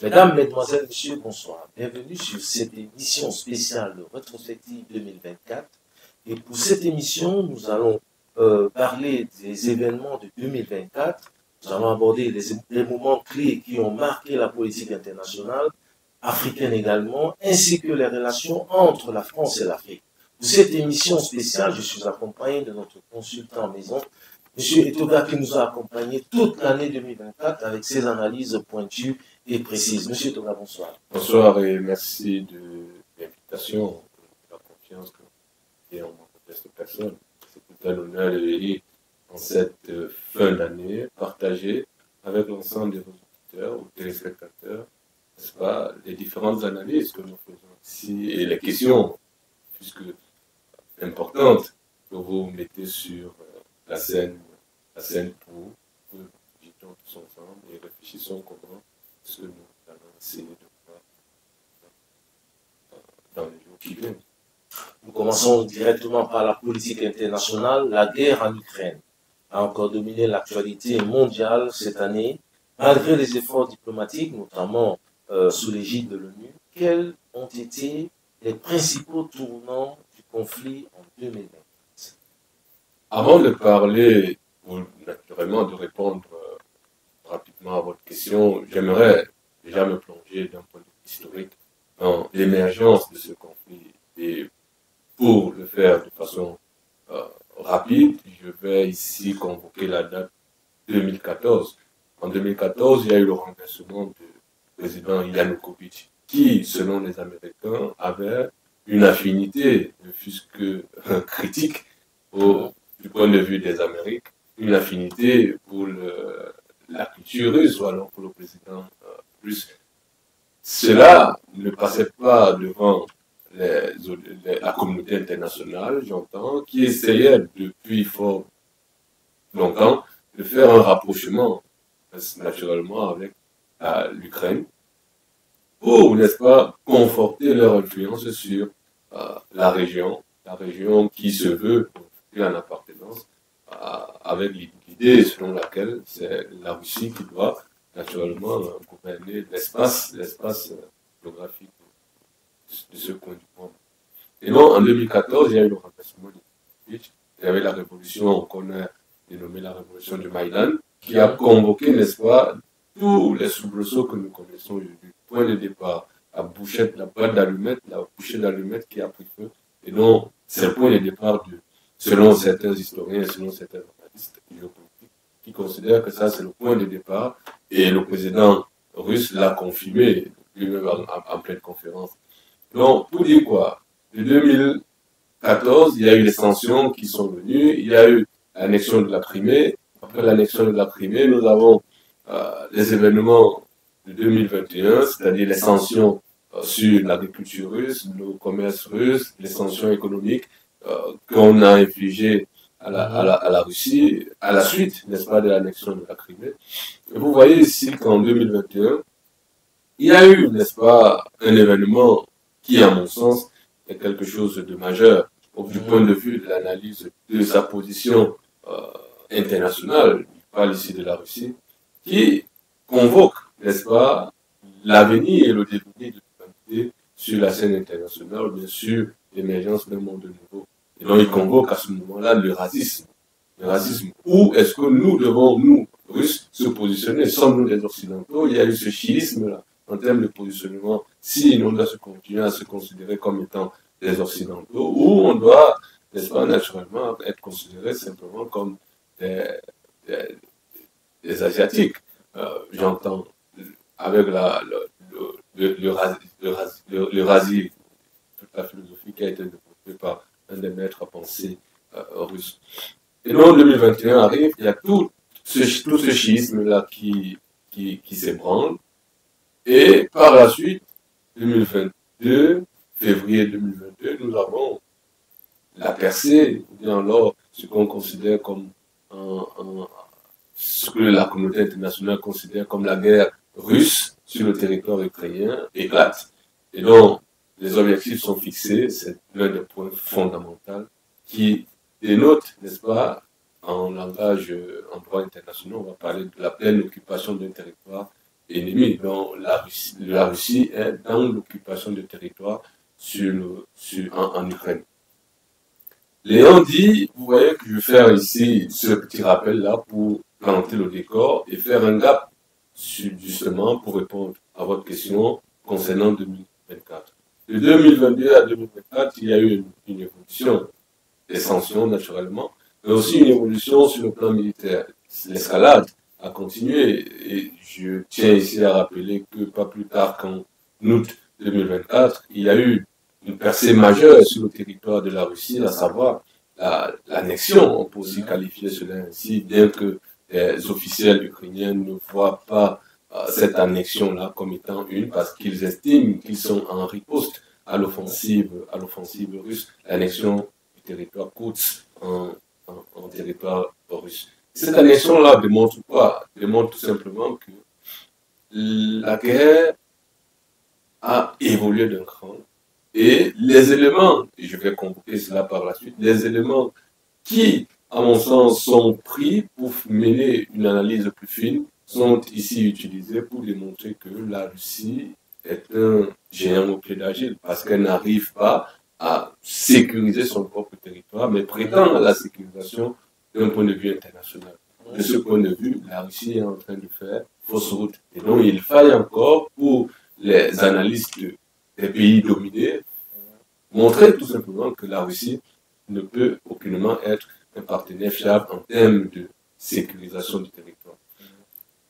Mesdames, Mesdemoiselles, Messieurs, bonsoir. Bienvenue sur cette émission spéciale de Rétrospective 2024. Et pour cette émission, nous allons parler des événements de 2024. Nous allons aborder les moments clés qui ont marqué la politique internationale, africaine également, ainsi que les relations entre la France et l'Afrique. Pour cette émission spéciale, je suis accompagné de notre consultant en maison, M. Etoga, qui nous a accompagnés toute l'année 2024 avec ses analyses pointues et précises. Monsieur Etoga, bonsoir. Bonsoir et merci de l'invitation, de la confiance que vous avez en mon modeste personne. C'est tout un honneur de venir en cette fin d'année partager avec l'ensemble des auditeurs ou téléspectateurs, n'est-ce pas, les différentes analyses que nous faisons ici et les questions, puisque importantes, que vous mettez sur la scène pour que nous discutons tous ensemble et réfléchissons comment ce que nous allons essayer de voir dans les jours qui viennent. Nous commençons directement par la politique internationale. La guerre en Ukraine a encore dominé l'actualité mondiale cette année, malgré les efforts diplomatiques, notamment sous l'égide de l'ONU. Quels ont été les principaux tournants du conflit en 2020? Avant de parler, ou naturellement de répondre rapidement à votre question, j'aimerais déjà me plonger d'un point de vue historique dans l'émergence de ce conflit. Et pour le faire de façon rapide, je vais ici convoquer la date 2014. En 2014, il y a eu le renversement du président Yanukovych, qui, selon les Américains, avait une affinité, ne fût-ce que critique, du point de vue des Amériques, une affinité pour la culture russe, ou alors pour le président russe. Cela ne passait pas devant la communauté internationale, j'entends, qui essayait depuis fort longtemps de faire un rapprochement, naturellement, avec l'Ukraine, pour, n'est-ce pas, conforter leur influence sur la région qui se veut en appartenance, avec l'idée selon laquelle c'est la Russie qui doit naturellement gouverner l'espace géographique de ce coin du monde. Et donc en 2014, il y a eu le renversement de Yanukovych, il y avait la révolution qu'on a dénommée la révolution du Maïdan, qui a convoqué, n'est-ce pas, tous les soubresauts que nous connaissons aujourd'hui. Point de départ, la bouchette, la boîte d'allumettes, la bouchée d'allumettes qui a pris feu. Et donc, c'est le point de départ selon certains historiens, selon certains analystes géopolitiques, qui considèrent que ça, c'est le point de départ. Et le président russe l'a confirmé lui-même en pleine conférence. Donc, pour dire quoi, de 2014, il y a eu les sanctions qui sont venues, il y a eu l'annexion de la Crimée. Après l'annexion de la Crimée, nous avons les événements de 2021, c'est-à-dire les sanctions sur l'agriculture russe, le commerce russe, les sanctions économiques qu'on a infligées à la Russie, à la suite, n'est-ce pas, de l'annexion de la Crimée. Et vous voyez ici qu'en 2021, il y a eu, n'est-ce pas, un événement qui, à mon sens, est quelque chose de majeur du point de vue de l'analyse de sa position internationale, je parle ici de la Russie, qui convoque, n'est-ce pas, l'avenir et le développement de l'humanité sur la scène internationale, bien sûr, l'émergence d'un monde nouveau. Et donc, il convoque à ce moment-là le racisme. Le racisme. Où est-ce que nous devons, nous, Russes, se positionner? Sommes-nous des Occidentaux? Il y a eu ce chiisme-là, en termes de positionnement. Si on doit se continuer à se considérer comme étant des Occidentaux, ou on doit, n'est-ce pas, naturellement, être considéré simplement comme des Asiatiques. J'entends avec le racisme, toute la philosophie qui a été développée par un des maîtres à penser russes. Et donc, 2021 arrive, il y a tout ce schisme-là qui s'ébranle. Et par la suite, 2022, février 2022, nous avons la percée, ou bien alors ce qu'on considère comme ce que la communauté internationale considère comme la guerre russe sur le territoire ukrainien éclate. Et donc, les objectifs sont fixés, c'est l'un des points fondamentaux qui dénote, n'est-ce pas, en langage, en droit international, on va parler de la pleine occupation d'un territoire ennemi. Donc, la Russie est dans l'occupation du territoire en Ukraine. Léon dit, vous voyez que je vais faire ici ce petit rappel-là pour planter le décor et faire un gap, justement, pour répondre à votre question concernant 2024. De 2022 à 2024, il y a eu une évolution des sanctions, naturellement, mais aussi une évolution sur le plan militaire. L'escalade a continué et je tiens ici à rappeler que pas plus tard qu'en août 2024, il y a eu une percée majeure sur le territoire de la Russie, à savoir l'annexion, on peut aussi qualifier cela ainsi, bien que les officiels ukrainiens ne voient pas cette annexion-là comme étant une, parce qu'ils estiment qu'ils sont en riposte à l'offensive russe, l'annexion du territoire Koutsk en territoire russe. Cette annexion-là démontre quoi? Démontre tout simplement que la guerre a évolué d'un cran et les éléments, et je vais convoquer cela par la suite, les éléments qui, à mon sens, sont pris pour mener une analyse plus fine sont ici utilisés pour démontrer que la Russie est un géant au pied d'argile parce qu'elle n'arrive pas à sécuriser son propre territoire, mais prétend à la sécurisation d'un point de vue international. De ce point de vue, la Russie est en train de faire fausse route. Et donc, il faille encore pour les analystes des pays dominés montrer tout simplement que la Russie ne peut aucunement être un partenaire fiable en termes de sécurisation du territoire.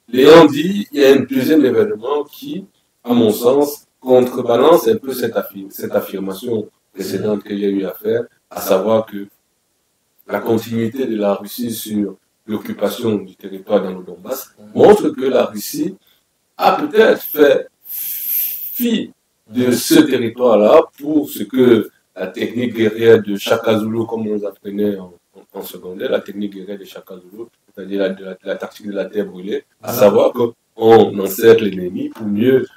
Léon dit, il y a un deuxième événement qui, à mon sens, contrebalance un peu cette affirmation précédente qu'il y a eu à faire, à savoir que la continuité de la Russie sur l'occupation du territoire dans le Donbass montre que la Russie a peut-être fait fi de ce territoire-là pour ce que la technique guerrière de Shaka Zulu, comme on nous apprenait en secondaire, la technique guerrière de Shaka Zulu, c'est-à-dire la tactique de la terre brûlée, à savoir qu'on encercle l'ennemi pour mieux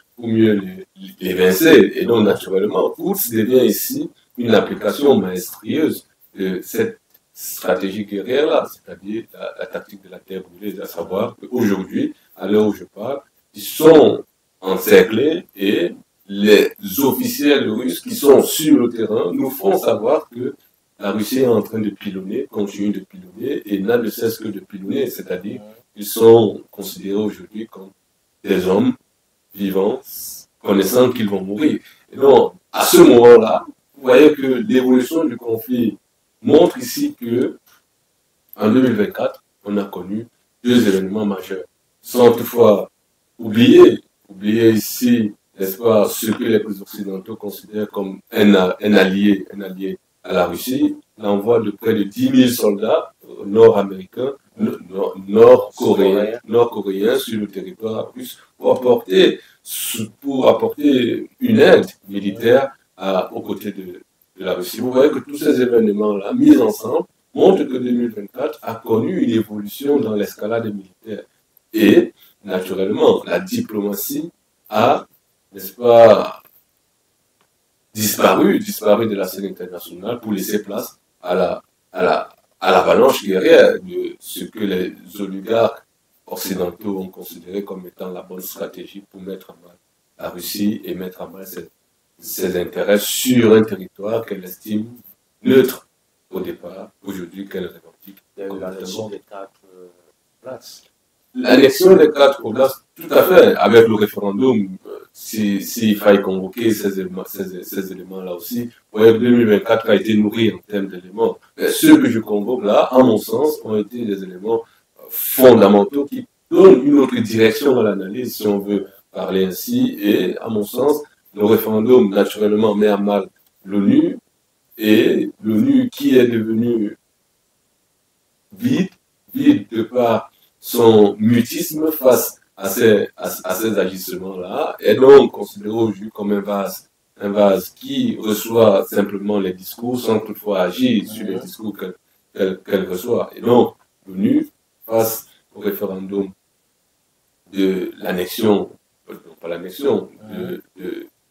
l'évincer. Et donc, naturellement, Koutsk devient ici une application maestrieuse de cette stratégie guerrière-là, c'est-à-dire la tactique de la terre brûlée, à savoir qu'aujourd'hui, à l'heure où je parle, ils sont encerclés et les officiels russes qui sont sur le terrain nous font savoir que la Russie est en train de pilonner, continue de pilonner et n'a de cesse que de pilonner, c'est-à-dire qu'ils sont considérés aujourd'hui comme des hommes vivants, connaissant qu'ils vont mourir. Et donc, à ce moment-là, vous voyez que l'évolution du conflit montre ici que, en 2024, on a connu deux événements majeurs. Sans toutefois oublier ici, n'est-ce pas, ce que les pays occidentaux considèrent comme un allié à la Russie, l'envoi de près de 10 000 soldats nord-américains, nord-coréens sur le territoire russe pour apporter une aide militaire aux côtés de la Russie. Vous voyez que tous ces événements-là, mis ensemble, montrent que 2024 a connu une évolution dans l'escalade militaire. Et, naturellement, la diplomatie a, n'est-ce pas, disparu de la scène internationale pour laisser place à l'avalanche guerrière de ce que les oligarques occidentaux ont considéré comme étant la bonne stratégie pour mettre à mal la Russie et mettre à mal ses intérêts sur un territoire qu'elle estime neutre au départ, aujourd'hui qu'elle revendique. Il y a eu l'annexion des 4 places. L'annexion des 4 places, tout à fait, avec le référendum, s'il faille convoquer ces éléments-là aussi, vous voyez que 2024 a été nourri en termes d'éléments. Ceux que je convoque là, à mon sens, ont été des éléments fondamentaux qui donnent une autre direction à l'analyse, si on veut parler ainsi, et à mon sens, le référendum, naturellement, met à mal l'ONU, et l'ONU qui est devenue vide de par son mutisme face à ces agissements-là, est donc considéré aujourd'hui comme un vase un vase qui reçoit simplement les discours sans toutefois agir sur les discours qu'elle reçoit. Et donc, l'ONU, face au référendum de l'annexion, non pas l'annexion,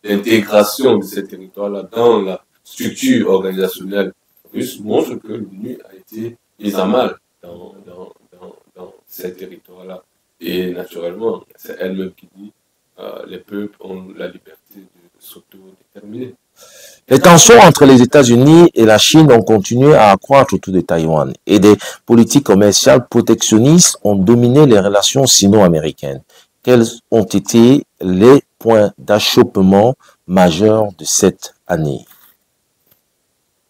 d'intégration de ces territoires-là dans la structure organisationnelle russe, montre que l'ONU a été mise à mal dans ces territoires-là. Et naturellement, c'est elle-même qui dit les peuples ont la liberté de s'autodéterminer. Les tensions entre les États-Unis et la Chine ont continué à accroître autour de Taïwan et des politiques commerciales protectionnistes ont dominé les relations sino-américaines. Quels ont été les points d'achoppement majeurs de cette année?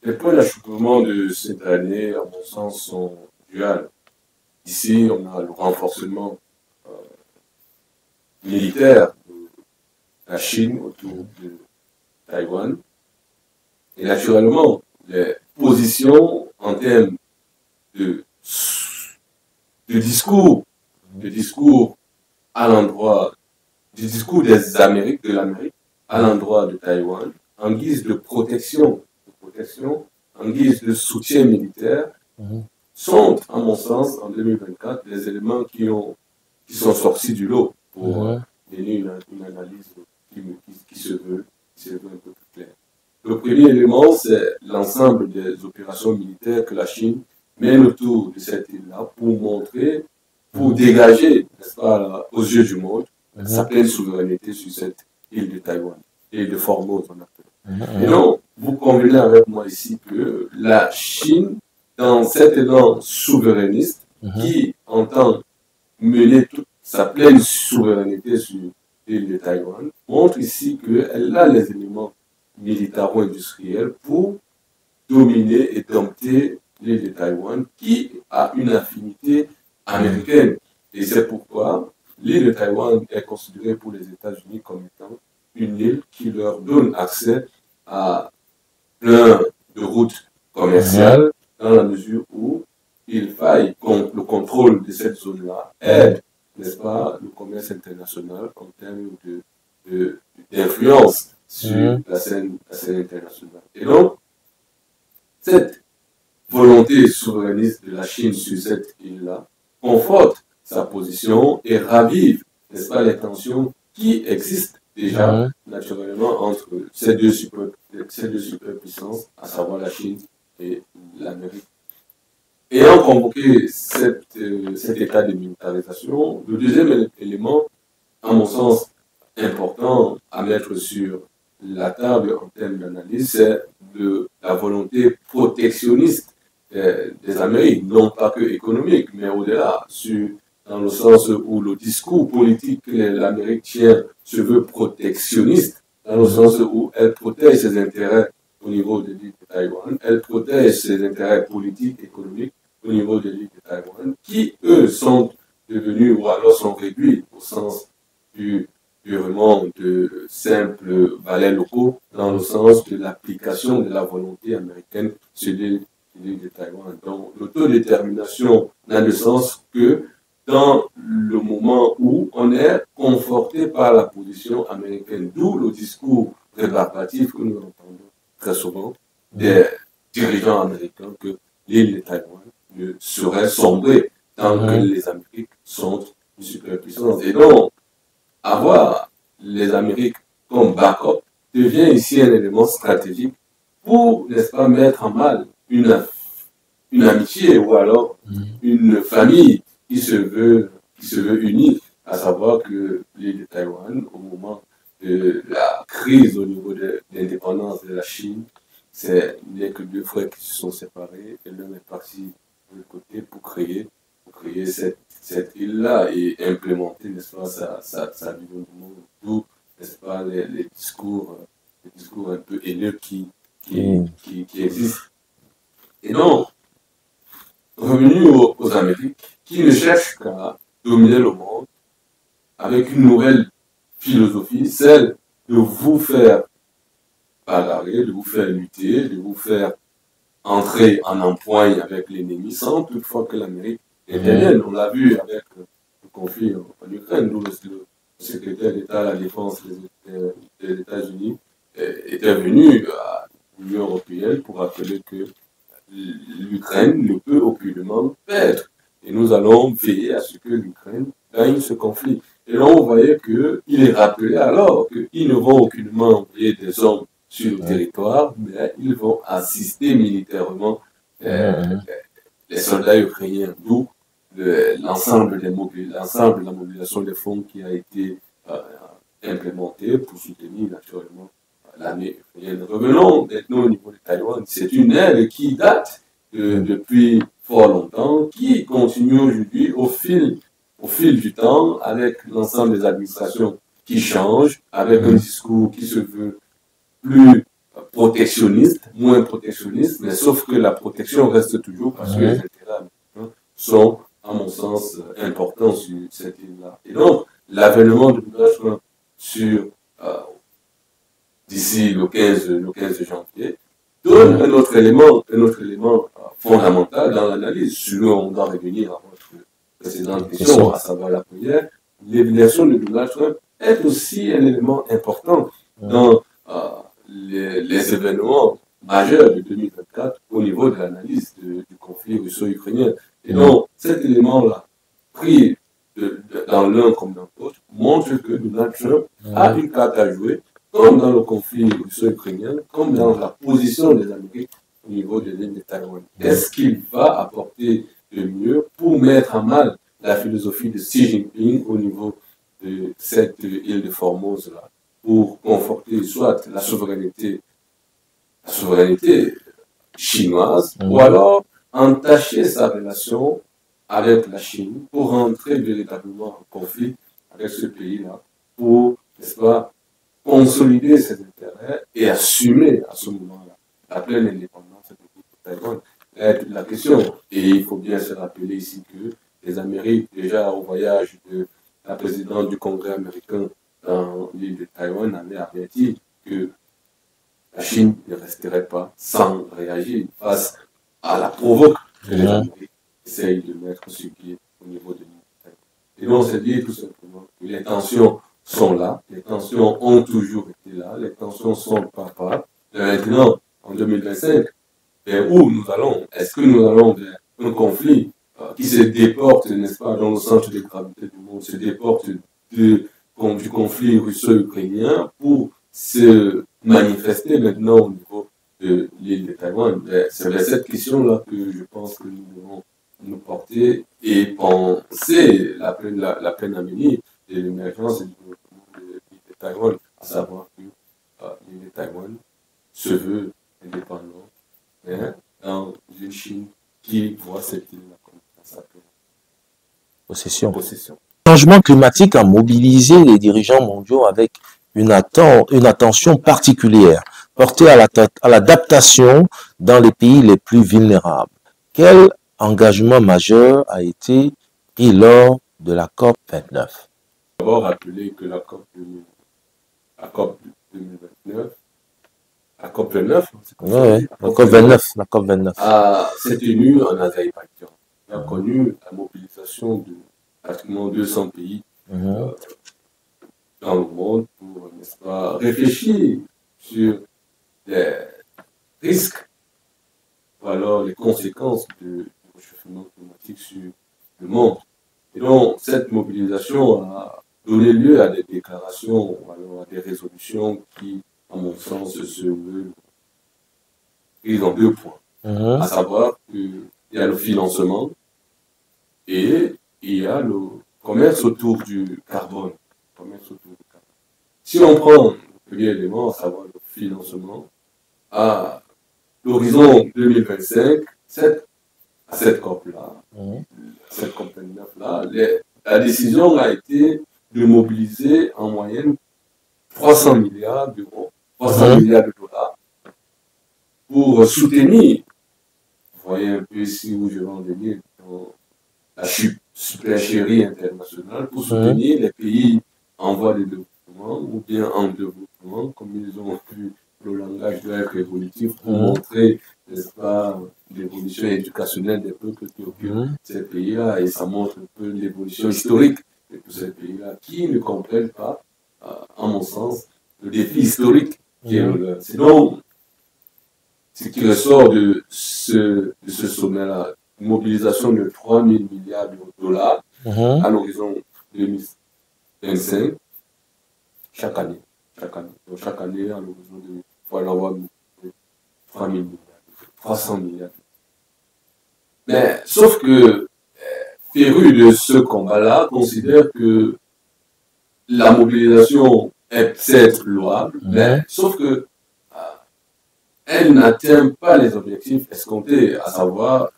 Les points d'achoppement de cette année, à mon sens, sont duals. Ici, on a le renforcement militaire de la Chine autour de Taïwan. Et naturellement, les positions en termes de discours à l'endroit, du discours des Amériques, de l'Amérique à l'endroit de Taïwan, en guise de protection, en guise de soutien militaire, sont, à mon sens, en 2024, les éléments qui sont sortis du lot pour donner une analyse qui se veut un peu plus claire. Le premier élément, c'est l'ensemble des opérations militaires que la Chine mène autour de cette île-là pour montrer, pour dégager, n'est-ce pas, aux yeux du monde, sa pleine souveraineté sur cette île de Taïwan, île de Formose, on appelle. Et donc, vous convenez avec moi ici que la Chine, dans cet élan souverainiste, qui entend mener toute sa pleine souveraineté sur l'île de Taïwan, montre ici qu'elle a les éléments militaro-industriels pour dominer et dompter l'île de Taïwan, qui a une affinité américaine. Et c'est pourquoi l'île de Taïwan est considérée pour les États-Unis comme étant une île qui leur donne accès à plein de routes commerciales, dans la mesure où il faille le contrôle de cette zone-là aide, n'est-ce pas, le commerce international en termes d'influence sur la scène internationale. Et donc, cette volonté souverainiste de la Chine sur cette île-là conforte sa position et ravive, n'est-ce pas, les tensions qui existent déjà naturellement entre ces deux superpuissances, à savoir la Chine et l'Amérique. Ayant convoqué cet état de militarisation, le deuxième élément, à mon sens, important à mettre sur la table en termes d'analyse, c'est la volonté protectionniste des Amériques, non pas que économique, mais au-delà, dans le sens où le discours politique que l'Amérique tient se veut protectionniste, dans le sens où elle protège ses intérêts au niveau de l'île de Taïwan, elle protège ses intérêts politiques, économiques au niveau de l'île de Taïwan, qui, eux, sont devenus ou alors sont réduits au sens purement de simples valets locaux, dans le sens de l'application de la volonté américaine sur l'île de Taïwan. Donc, l'autodétermination n'a de sens que dans le moment où on est conforté par la position américaine, d'où le discours rébarbatif que nous entendons très souvent des dirigeants américains que l'île de Taïwan ne saurait sombrer tant que les Amériques sont une superpuissance. Et donc, avoir les Amériques comme backup devient ici un élément stratégique pour, n'est-ce pas, mettre en mal une amitié ou alors une famille qui se veut unie, à savoir que l'île de Taïwan, au moment de la crise au niveau de l'indépendance de la Chine, il n'y a que deux frères qui se sont séparés et l'un est parti de l'autre côté pour créer cette île-là et implémenter, n'est-ce pas, sa vision du monde, d'où, n'est-ce pas, les discours un peu haineux qui existent. Et donc, revenu aux Amériques, qui ne cherchent qu'à dominer le monde avec une nouvelle philosophie, celle de vous faire bagarrer, de vous faire lutter, de vous faire entrer en empoigne avec l'ennemi, sans toutefois que l'Amérique intervienne. On l'a vu avec le conflit en Ukraine, où le secrétaire d'État à la Défense des États-Unis était venu à l'Union européenne pour rappeler que l'Ukraine ne peut aucunement perdre. Et nous allons veiller à ce que l'Ukraine gagne ce conflit. Et là, on voyait qu'il est rappelé alors qu'ils ne vont aucunement envoyer des hommes sur le territoire, mais ils vont assister militairement les soldats ukrainiens. D'où l'ensemble de la mobilisation des fonds qui a été implémentée pour soutenir naturellement l'armée ukrainienne. Revenons maintenant au niveau de Taïwan. C'est une aide qui date depuis fort longtemps, qui continue aujourd'hui au fil du temps, avec l'ensemble des administrations qui changent, avec un discours qui se veut plus protectionniste, moins protectionniste, mais sauf que la protection reste toujours parce que les intérêts américains sont, à mon sens, importants sur cette île-là. Et donc, l'avènement de Donald Trump sur d'ici le 15 janvier donne un autre élément fondamental dans l'analyse. Sinon, on doit revenir à votre précédente question, à savoir la première. L'élection de Donald Trump est aussi un élément important dans les événements majeurs de 2024 au niveau de l'analyse du conflit russo-ukrainien. Et donc, cet élément-là, pris dans l'un comme dans l'autre, montre que Donald Trump a une carte à jouer, comme dans le conflit russo-ukrainien, comme dans la position des Américains au niveau de l'île de Taïwan. Est-ce qu'il va apporter le mieux pour mettre à mal la philosophie de Xi Jinping au niveau de cette île de Formose-là, pour conforter soit la souveraineté chinoise, ou alors entacher sa relation avec la Chine pour rentrer véritablement en conflit avec ce pays-là, pour, n'est-ce pas, consolider ses intérêts et assumer à ce moment-là la pleine indépendance de Taïwan. La question, et il faut bien se rappeler ici que les Amériques, déjà au voyage de la présidente du Congrès américain dans l'île de Taïwan, avait averti que la Chine ne resterait pas sans réagir face à la provoque que les Américains essayent de mettre sur pied au niveau de l'île de Taïwan. Et donc, c'est dire tout simplement que les tensions sont là, les tensions ont toujours été là, les tensions sont palpables. Maintenant, en 2025, vers où nous allons? Est-ce que nous allons vers un conflit qui se déporte, n'est-ce pas, dans le centre de gravité du monde, se déporte du conflit russo-ukrainien pour se manifester maintenant au niveau de l'île de Taïwan? C'est vers cette question-là que je pense que nous devons nous porter et penser la peine à venir de l'émergence et du développement de l'île de Taïwan, à savoir que l'île de Taïwan se veut indépendante dans une Chine qui voit cette île-là comme sa possession. Le changement climatique a mobilisé les dirigeants mondiaux avec une attention particulière portée à l'adaptation dans les pays les plus vulnérables. Quel engagement majeur a été pris lors de la COP 29? D'abord, rappeler que la COP 2029, la COP 29, la COP 29 s'est tenue en Azerbaïdjan. Elle a connu la mobilisation de pratiquement 200 pays dans le monde pour, n'est-ce pas, réfléchir sur les risques ou alors les conséquences du réchauffement climatique sur le monde. Et donc, cette mobilisation a donné lieu à des déclarations ou alors à des résolutions qui, à mon sens, se veulent prises en deux points. À savoir qu'il y a le financement et il y a le commerce autour du carbone. Si on prend le premier élément, à savoir le financement, à l'horizon 2025, à cette COP-là, cette COP29-là, la décision a été de mobiliser en moyenne 300 milliards d'euros, 300 milliards de dollars pour soutenir, vous voyez un peu ici où je vais en venir, dans la supercherie internationale, pour soutenir les pays en voie de développement ou bien en développement, comme ils ont pu le langage de l'être évolutif pour montrer, n'est-ce pas, l'évolution éducationnelle des peuples qui occupent ces pays-là, et ça montre un peu l'évolution historique de tous ces pays-là qui ne comprennent pas, à mon sens, le défi historique qui est le leur. C'est donc ce qui ressort de ce sommet-là, une mobilisation de 3 000 milliards de dollars à l'horizon 2025, chaque année. Donc chaque année, à l'horizon de, voilà, avoir 3 000 milliards, 300 milliards. Mais, sauf que, féru de ce combat-là, considère que la mobilisation est certes louable, mais sauf que elle n'atteint pas les objectifs escomptés, à savoir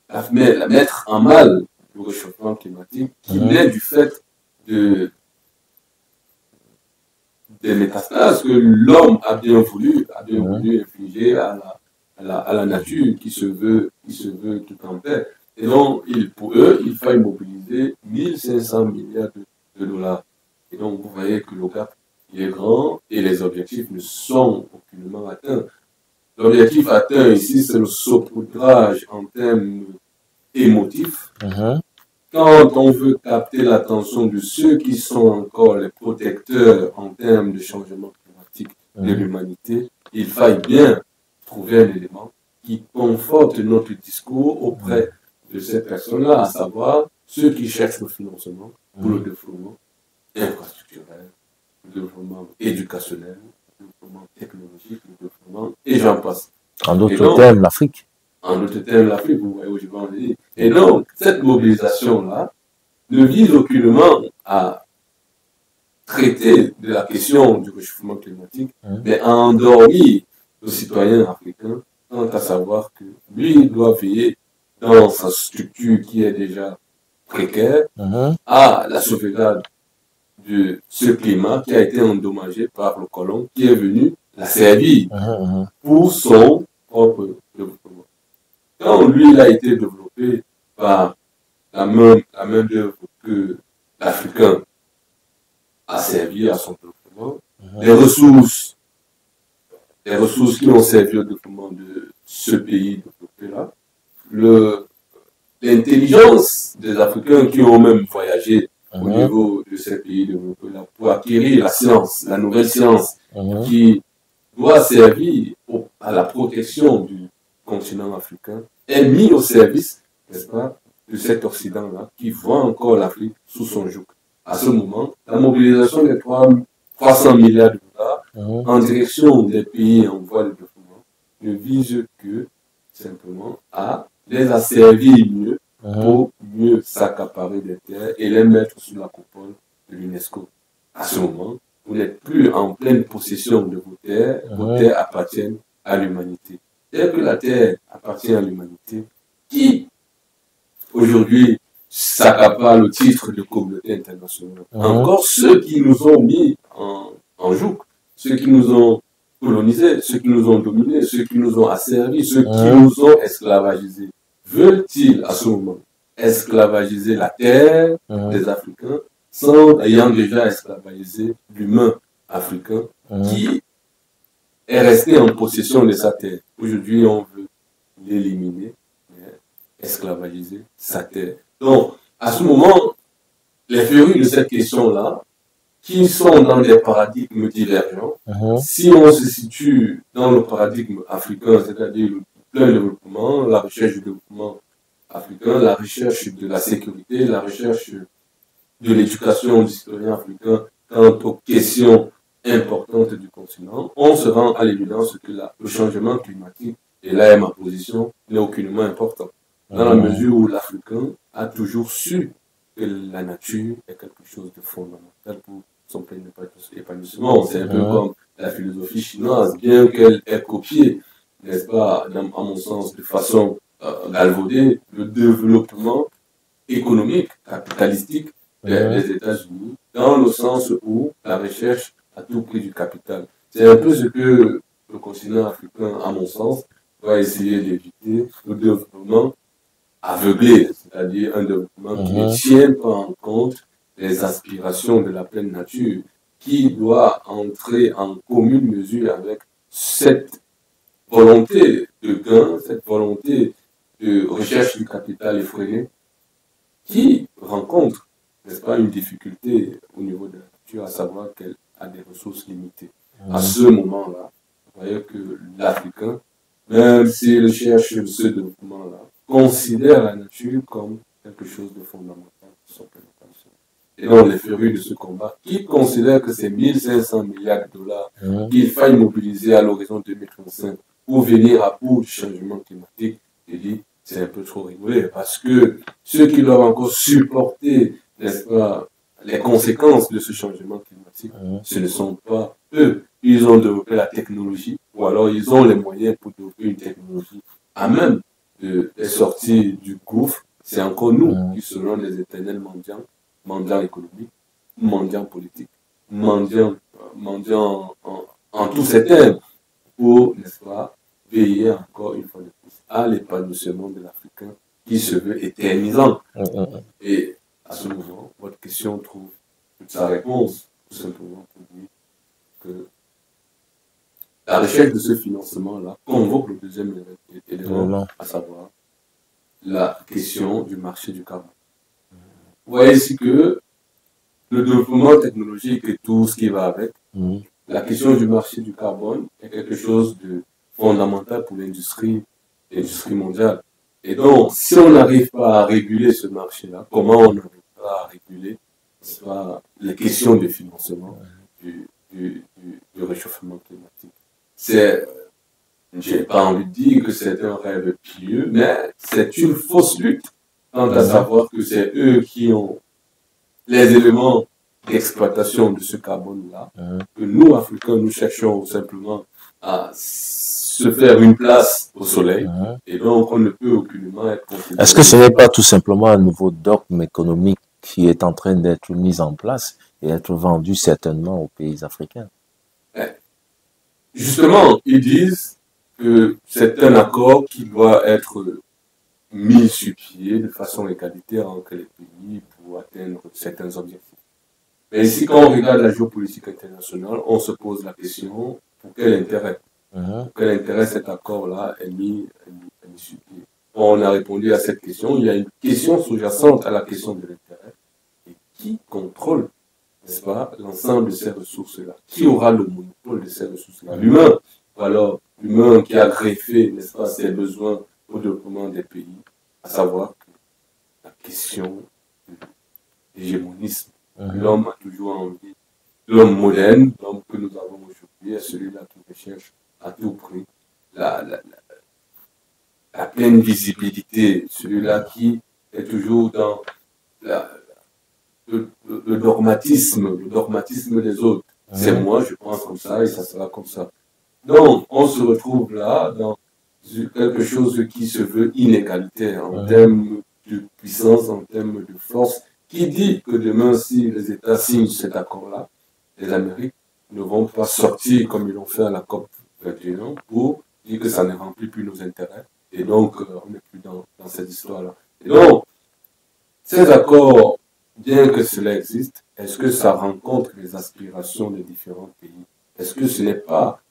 la mettre en mal le réchauffement climatique qui naît du fait des métastases que l'homme a bien voulu infliger à la nature qui se veut tout en paix. Et donc, pour eux, il fallait mobiliser 1500 milliards de dollars. Et donc, vous voyez que le gap il est grand et les objectifs ne sont aucunement atteints. L'objectif atteint ici, c'est le saupoudrage en termes émotifs. Quand on veut capter l'attention de ceux qui sont encore les protecteurs en termes de changement climatique de l'humanité, il faille bien trouver un élément qui conforte notre discours auprès de ces personnes-là, à savoir ceux qui cherchent le financement pour le développement infrastructurel, le développement éducationnel, le développement technologique, le développement, et j'en passe. En d'autres termes, l'Afrique. En d'autres termes, l'Afrique, vous voyez où je vais en venir. Et donc, cette mobilisation-là ne vise aucunement à traiter de la question du réchauffement climatique, mais à endormir le citoyen africain, quant à savoir que lui doit veiller dans sa structure qui est déjà précaire à la sauvegarde de ce climat qui a été endommagé par le colon qui est venu la servir pour son propre développement. Quand lui, il a été développé par la main d'œuvre que l'Africain a servi à son développement, les ressources qui ont servi au développement de ce pays développé-là, l'intelligence des Africains qui ont même voyagé au niveau de ces pays développés-là pour acquérir la science, la nouvelle science qui doit servir à la protection du continent africain, est mis au service, n'est-ce pas, de cet Occident-là qui voit encore l'Afrique sous son joug. À ce moment, la mobilisation des 300 milliards de dollars en direction des pays en voie de développement ne vise que simplement à les asservir mieux pour mieux s'accaparer des terres et les mettre sous la coupole de l'UNESCO. À ce moment, vous n'êtes plus en pleine possession de vos terres appartiennent à l'humanité. Dès que la terre appartient à l'humanité, qui aujourd'hui s'accapare le titre de communauté internationale? Encore ceux qui nous ont mis en joug, ceux qui nous ont colonisés, ceux qui nous ont dominés, ceux qui nous ont asservis, ceux qui nous ont esclavagisés. Veulent-ils à ce moment esclavagiser la terre des Africains sans ayant déjà esclavagisé l'humain africain qui est resté en possession de sa terre? Aujourd'hui, on veut l'éliminer, esclavagiser sa terre. Donc, à ce moment, les férus de cette question-là, qui sont dans des paradigmes divergents, si on se situe dans le paradigme africain, c'est-à-dire le plein développement, la recherche du développement africain, la recherche de la sécurité, la recherche de l'éducation du citoyen africain quant aux questions importantes du continent, on se rend à l'évidence que le changement climatique, et là est ma position, n'est aucunement important. Dans la mesure où l'Africain a toujours su que la nature est quelque chose de fondamental pour son plein épanouissement. C'est un peu comme la philosophie chinoise, bien qu'elle ait copié, n'est-ce pas, à mon sens, de façon galvaudée, le développement économique, capitalistique des États-Unis, dans le sens où la recherche à tout prix du capital. C'est un peu ce que le continent africain, à mon sens, doit essayer d'éviter, le développement aveuglé, c'est-à-dire un développement qui ne tient pas en compte les aspirations de la pleine nature, qui doit entrer en commune mesure avec cette volonté de gain, cette volonté de recherche du capital effréné, qui rencontre, n'est-ce pas, une difficulté au niveau de la nature, à savoir qu'elle a des ressources limitées. À ce moment-là, vous voyez que l'Africain, même s'il cherche ce développement-là, considère la nature comme quelque chose de fondamental pour son pénétration. Et donc, les férus de ce combat, qui considèrent que c'est 1500 milliards de dollars qu'il faille mobiliser à l'horizon 2035 pour venir à bout du changement climatique, il dit c'est un peu trop rigolé parce que ceux qui doivent encore supporter, n'est-ce pas, les conséquences de ce changement climatique, ce ne sont pas eux. Ils ont développé la technologie ou alors ils ont les moyens pour développer une technologie à même de sortir du gouffre. C'est encore nous qui serons les éternels mendiants économiques, mendiants politiques, mendiants en tous ces termes pour, n'est-ce pas, veiller encore une fois de plus à l'épanouissement de l'Africain qui se veut éternisant. Et à ce moment, votre question trouve toute sa réponse, tout simplement pour dire que la recherche de ce financement-là convoque le deuxième élément, à savoir la question du marché du carbone. Vous voyez ici que le développement technologique et tout ce qui va avec, la question du marché du carbone est quelque chose de fondamental pour l'industrie mondiale. Et donc, si on n'arrive pas à réguler ce marché-là, comment on arrivera à réguler les questions de financement du réchauffement climatique? J'ai pas envie de dire que c'est un rêve pieux, mais c'est une fausse lutte quant à savoir que c'est eux qui ont les éléments d'exploitation de ce carbone-là, que nous, Africains, nous cherchons simplement à se faire une place au soleil, et donc on ne peut aucunement être considéré. Est-ce que ce n'est pas tout simplement un nouveau dogme économique qui est en train d'être mis en place et être vendu certainement aux pays africains? Justement, ils disent que c'est un accord qui doit être mis sur pied de façon égalitaire entre les pays pour atteindre certains objectifs. Mais ici, quand on regarde la géopolitique internationale, on se pose la question, pour quel intérêt? Pour quel intérêt cet accord-là est mis sur pied? On a répondu à cette question. Il y a une question sous-jacente à la question de l'intérêt. Et qui contrôle, n'est-ce pas, l'ensemble de ces ressources-là? Qui aura le monopole de ces ressources-là? L'humain. Ou alors, l'humain qui a greffé, n'est-ce pas, ses besoins au développement des pays. À savoir que la question de l'hégémonisme. L'homme a toujours envie. L'homme moderne, l'homme que nous avons aujourd'hui, est celui-là qui recherche à tout prix la pleine visibilité, celui-là qui est toujours dans le dogmatisme des autres. C'est moi, je pense comme ça et ça sera comme ça. Donc, on se retrouve là dans quelque chose qui se veut inégalitaire en termes de puissance, en termes de force, qui dit que demain, si les États signent cet accord-là, les Amériques ne vont pas sortir comme ils l'ont fait à la COP 21 pour dire que ça ne remplit plus nos intérêts. Et donc, on n'est plus dans cette histoire-là. Et donc, ces accords, bien que cela existe, est-ce que ça rencontre les aspirations des différents pays? Est-ce que ce n'est pas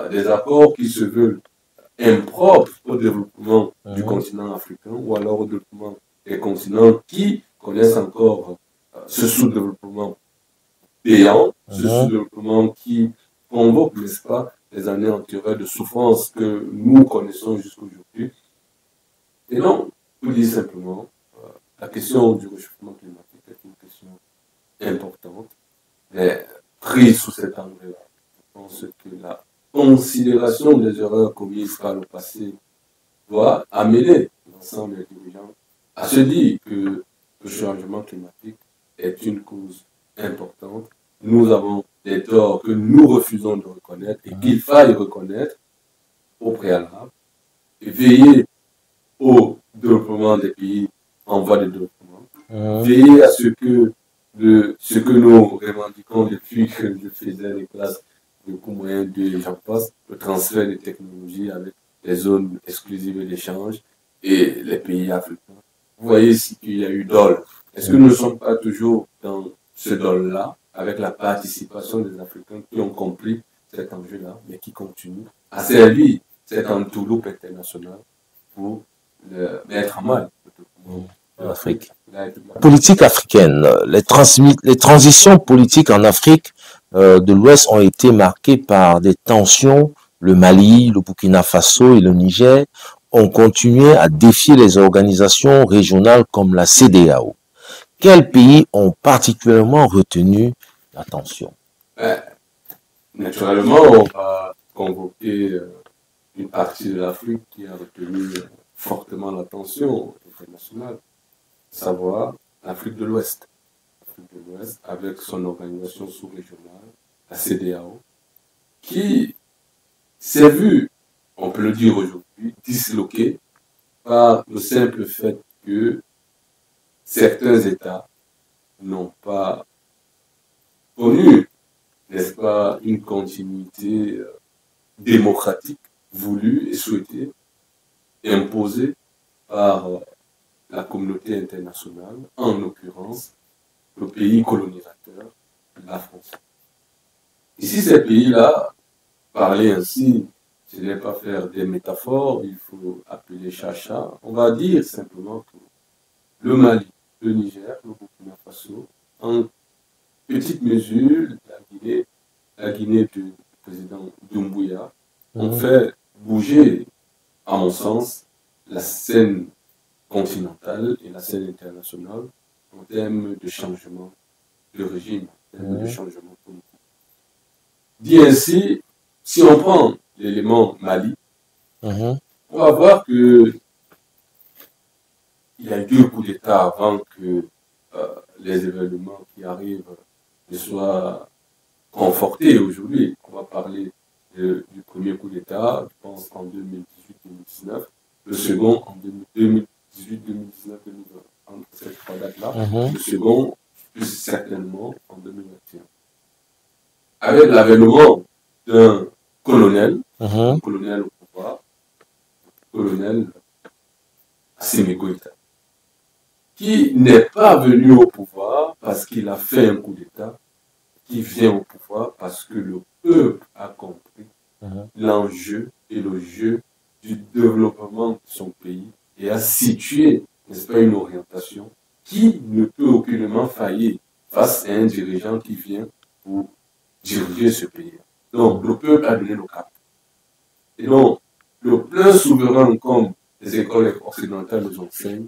des accords qui se veulent impropres au développement du continent africain ou alors au développement des continents qui connaissent encore ce sous-développement payant, ce sous-développement qui convoque, n'est-ce pas, les années antérieures de souffrance que nous connaissons jusqu'aujourd'hui. Et donc, je vous dis simplement, la question du réchauffement climatique est une question importante, mais prise sous cet angle-là. Je pense que la considération des erreurs commises par le passé doit amener l'ensemble des dirigeants à se dire que le changement climatique est une cause importante. Nous avons des torts que nous refusons de reconnaître et qu'il faille reconnaître au préalable et veiller au développement des pays en voie de développement, veiller à ce que nous revendiquons depuis que je faisais les classes de coûts moyens de j'en passe, le transfert des technologies avec les zones exclusives d'échange et les pays africains. Vous voyez ici qu'il y a eu DOL. Est-ce que nous ne sommes pas toujours dans ce DOL-là, avec la participation des Africains qui ont compris cet enjeu-là, mais qui continuent à servir cette entourloupe internationale pour mettre en mal en Afrique. La Politique africaine. Les transitions politiques en Afrique de l'Ouest ont été marquées par des tensions. Le Mali, le Burkina Faso et le Niger ont continué à défier les organisations régionales comme la CEDEAO. Quels pays ont particulièrement retenu l'attention? Naturellement, on va convoquer une partie de l'Afrique qui a retenu fortement l'attention internationale, à savoir l'Afrique de l'Ouest. L'Afrique de l'Ouest, avec son organisation sous-régionale, la CEDEAO, qui s'est vue, on peut le dire aujourd'hui, disloquée par le simple fait que certains États n'ont pas connu, n'est-ce pas, une continuité démocratique voulue et souhaitée, imposée par la communauté internationale, en l'occurrence le pays colonisateur, la France. Ici, ces pays-là, parler ainsi, ce n'est pas faire des métaphores, il faut appeler chacha. On va dire simplement que le Mali, le Niger, le Burkina Faso, en petite mesure, la Guinée du président Doumbouya, ont fait bouger, à mon sens, la scène continentale et la scène internationale en termes de changement de régime, en termes de changement politique. Dit ainsi, si on prend l'élément Mali, on va voir que il y a eu 2 coups d'État avant que les événements qui arrivent ne soient confortés aujourd'hui. On va parler du premier coup d'État, je pense en 2018-2019, le second en 2018-2019, entre ces 3 dates-là, le second plus certainement en 2021. Avec l'avènement d'un colonel, un colonel au pouvoir, colonel Assimi Goïta, qui n'est pas venu au pouvoir parce qu'il a fait un coup d'État, qui vient au pouvoir parce que le peuple a compris l'enjeu et le jeu du développement de son pays et a situé, n'est-ce pas, une orientation qui ne peut aucunement faillir face à un dirigeant qui vient pour diriger ce pays. Donc, le peuple a donné le cap. Et donc, le plein souverain, comme les écoles occidentales nous enseignent,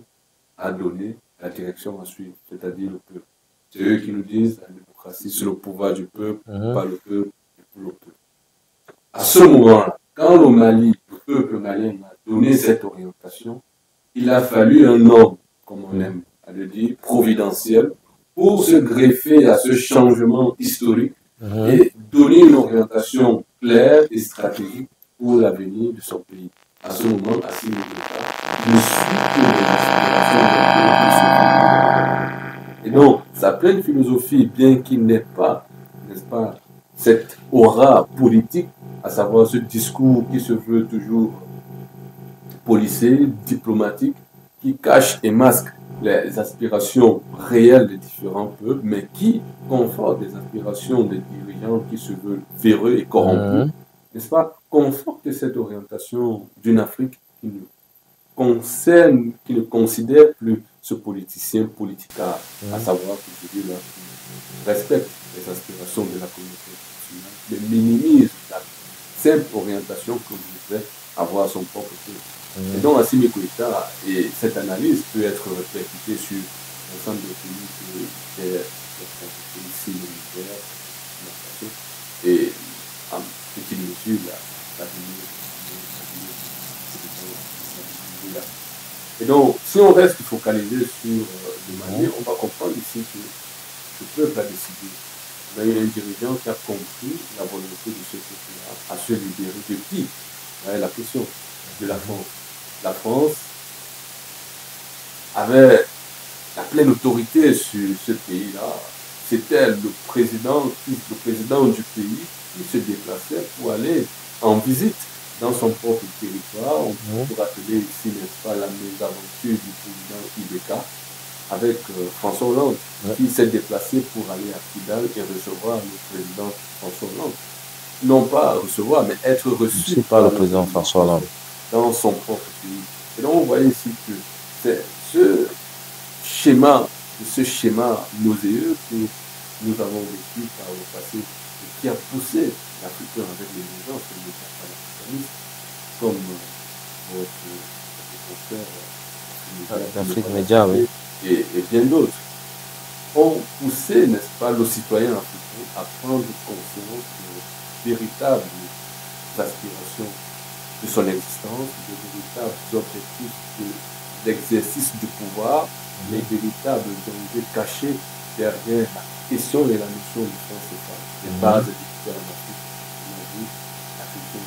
a donné la direction à suivre, c'est-à-dire le peuple. C'est eux qui nous disent la démocratie, c'est le pouvoir du peuple, pas le peuple, et pour le peuple. À ce moment-là, quand le Mali, le peuple malien a donné cette orientation, il a fallu un homme, comme on aime à le dire, providentiel, pour se greffer à ce changement historique et donner une orientation claire et stratégique pour l'avenir de son pays. À ce moment, Assimi Goïta ne suit que les aspirations de ce pays. Et donc, sa pleine philosophie, bien qu'il n'ait pas, n'est-ce pas, cette aura politique, à savoir ce discours qui se veut toujours policé, diplomatique, qui cache et masque les aspirations réelles des différents peuples, mais qui conforte les aspirations des dirigeants qui se veulent véreux et corrompus, n'est-ce pas, conforte cette orientation d'une Afrique qui ne concerne, qui ne considère plus ce politicien politicard, à savoir que celui-là respecte les aspirations de la communauté internationale, mais minimise la simple orientation que voudrait avoir son propre peuple. Et donc, Assimi Goïta, et cette analyse peut être répercutée sur l'ensemble des pays que ici, le Niger, et en petite mesure, la et donc, si on reste focalisé sur le Mali, on va comprendre ici que le peuple a décidé. Il y a eu un dirigeant qui a compris la volonté de ce peuple-là à se libérer de qui? La question de la France. La France avait la pleine autorité sur ce pays-là. C'était le président du pays qui se déplaçait pour aller en visite dans son propre territoire. On peut rappeler ici, n'est-ce pas, la mésaventure du président Ibeka avec François Hollande, qui s'est déplacé pour aller à Kidal et recevoir le président François Hollande. Non pas recevoir, mais être reçu par le président François Hollande dans son propre pays. Et donc, on voit ici que c'est ce ce schéma nauséeux que nous avons vécu par le passé et qui a poussé l'Africain avec l'émergence de l'Africanisme, comme votre confrère d'Afrique Média, oui. et bien d'autres, ont poussé, n'est-ce pas, le citoyen africain à prendre conscience de véritables aspirations de son existence, de véritables objectifs d'exercice du pouvoir, les véritables dangers cachés derrière la question et la notion du franc CFA, les bases du système en Afrique, on a vu l'Africain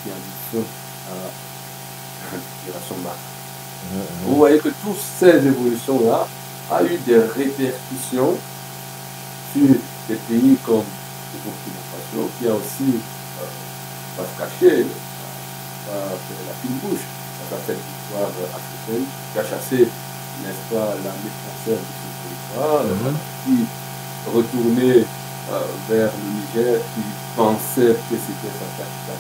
qui a mis fin à l'inspiration marque. Vous voyez que toutes ces évolutions-là ont eu des répercussions sur des pays comme le Burkina Faso, qui a aussi, pas se cacher, la fine bouche à cette victoire africaine, qui a chassé, n'est-ce pas, l'armée française de ce territoire, qui retournait vers le Niger, qui pensait que c'était sa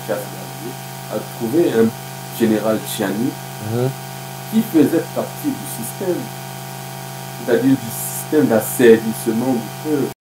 chasse gardée, a trouvé un général Tchiani qui faisait partie du système, c'est-à-dire du système d'asservissement du peuple,